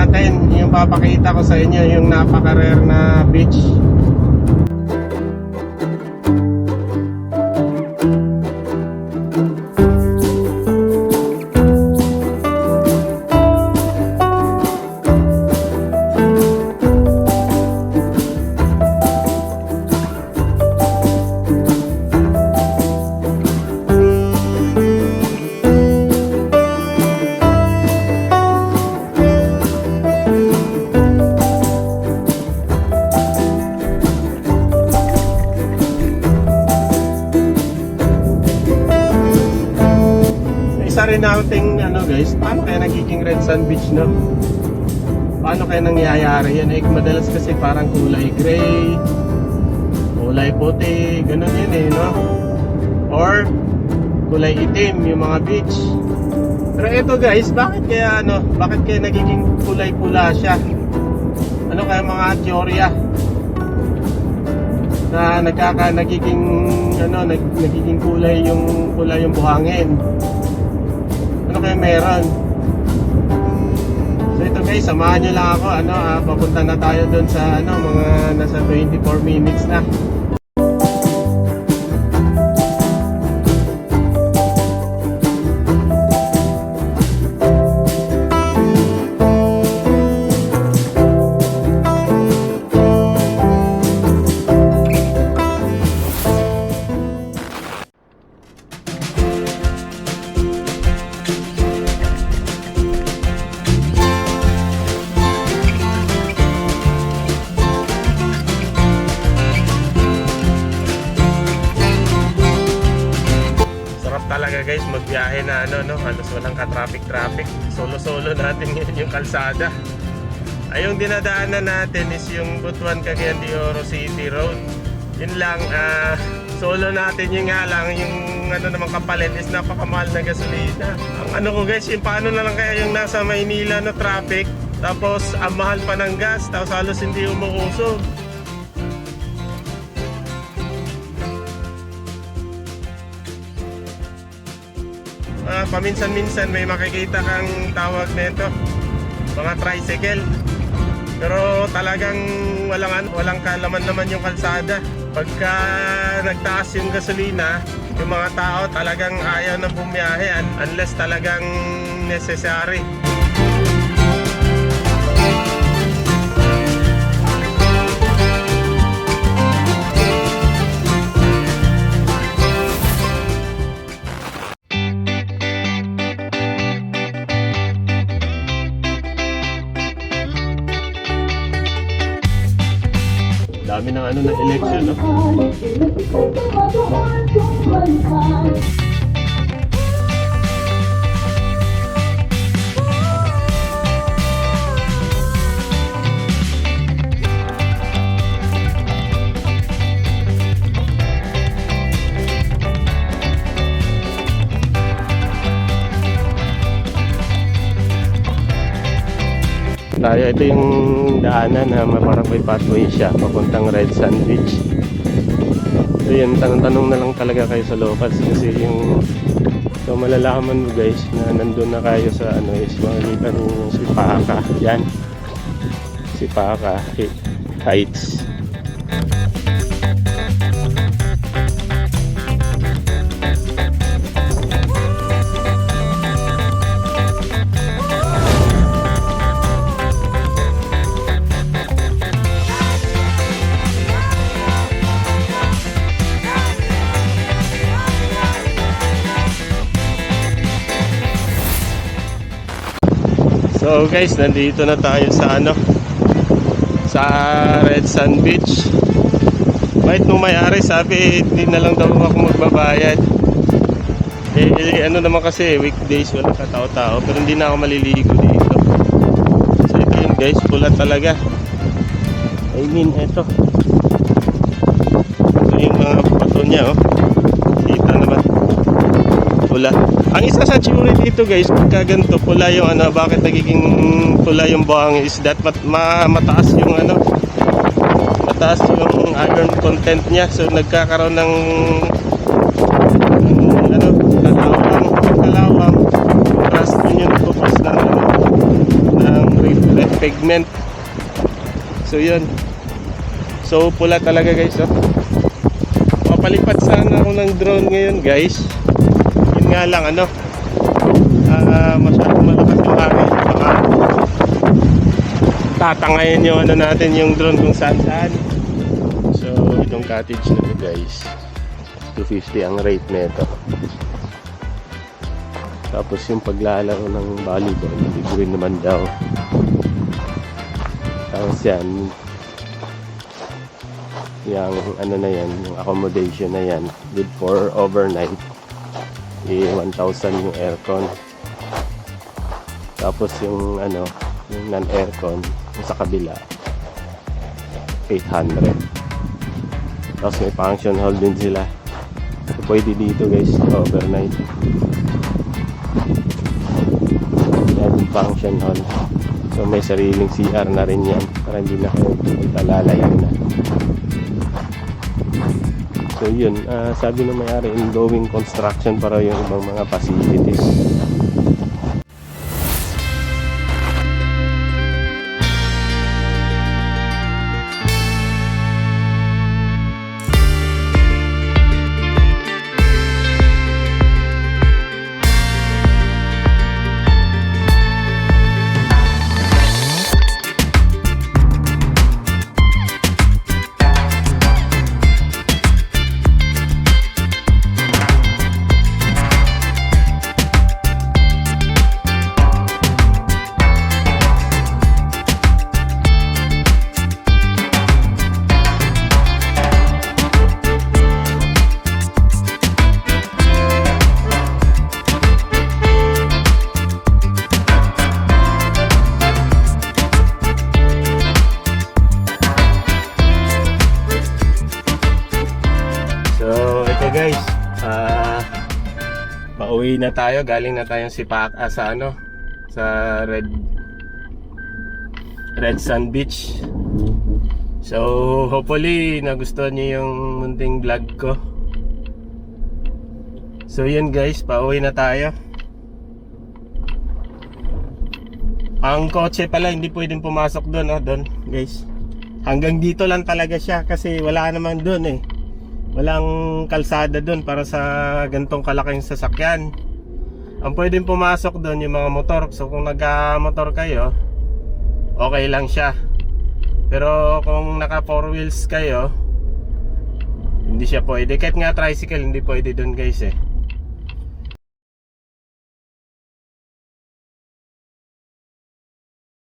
natin. Yung papakita ko sa inyo, yung napaka-rare na beach. Isa rin nating ano guys, paano kaya nagiging red sand beach, no? Paano kaya nangyayari yan? Madalas kasi parang kulay gray, kulay puti, ganun yun no? Or kulay itim yung mga beach. Pero ito guys, bakit kaya nagiging kulay pula siya? Ano kaya mga teorya na nagiging kulay yung buhangin? Ano kaya meron? So ito guys, samahan nyo lang ako. Papunta na tayo doon sa mga nasa 24 minutes na. Talaga guys, magbiyahe na halos walang ka-traffic. Solo natin yung kalsada. Ay, yung dinadaanan natin is yung Butuan, Cagayan de Oro City Road. Yun lang, solo natin. Yung nga lang, yung naman kapalit is napakamahal na gasolina. Ang ko guys, yung paano na lang kaya yung nasa Maynila na traffic, tapos ang mahal pa ng gas, tapos halos hindi umuusog. Paminsan-minsan may makikita kang tawag nito, mga tricycle. Pero talagang walang kalaman-laman yung kalsada. Pagka nagtaas yung gasolina, yung mga tao talagang ayaw na bumiyahe unless talagang necessary. Dami ng na election, no? Tayo, ito yung daanan na parang may pathway siya papuntang Red Sand Beach. So yun, tanong na lang talaga kayo sa locals kasi so malalaman mo guys na nandun na kayo sa is makikita nyo yung Sipaka. Yan, Sipaka Heights. So guys, nandito na tayo sa sa Red Sand Beach. Bait nung may-ari, sabi hindi na lang daw ako magbabayad. Naman kasi weekdays walang katao-tao, pero hindi na ako maliligo dito. So ito yun guys, pula talaga. Ito yung mga bato niya, kita naman, pula. Ang isa sa theory dito guys, pagka ganito pula yung bakit nagiging pula yung buhangin is that mataas yung mataas yung iron content niya, so nagkakaroon ng kalawang, tapos yun yung tupas ng reflect. pigment. So yun. So pula talaga guys, oh. Papalipat sana ako ng drone ngayon guys. Yun nga lang ano, masyadong malakas yung hangin. Baka tatangayin yung ano natin, yung drone kung saan saan. So itong cottage na to guys, 250 ang rate nito. Tapos yung paglalaro ng volleyball, libre naman daw. Tapos yan, yung ano na yan, yung accommodation na yan, good for overnight. 1,000 yung aircon. Tapos yung ano, yung non-aircon, yung sa kabila, 800. Tapos may function hall din sila. So, pwede dito guys, overnight. Yan yung function hall. So may sariling CR na rin yan para hindi na kayo lalayo na. So yun, sabi ng may-ari, ongoing construction para yung ibang mga facilities. Guys, pauwi na tayo, galing na tayong sa ano, sa Red Sand Beach. So hopefully nagustuhan niyo yung munting vlog ko. So yun guys, pauwi na tayo. Ang kotse pala hindi pwedeng pumasok doon, doon guys. Hanggang dito lang talaga siya kasi wala naman doon eh. Walang kalsada doon para sa gantong kalaking sasakyan. Ang pwedeng pumasok doon yung mga motor. So kung nagka-motor kayo, okay lang siya. Pero kung naka 4 wheels kayo, hindi siya pwede. Kahit nga tricycle, hindi pwede doon guys eh.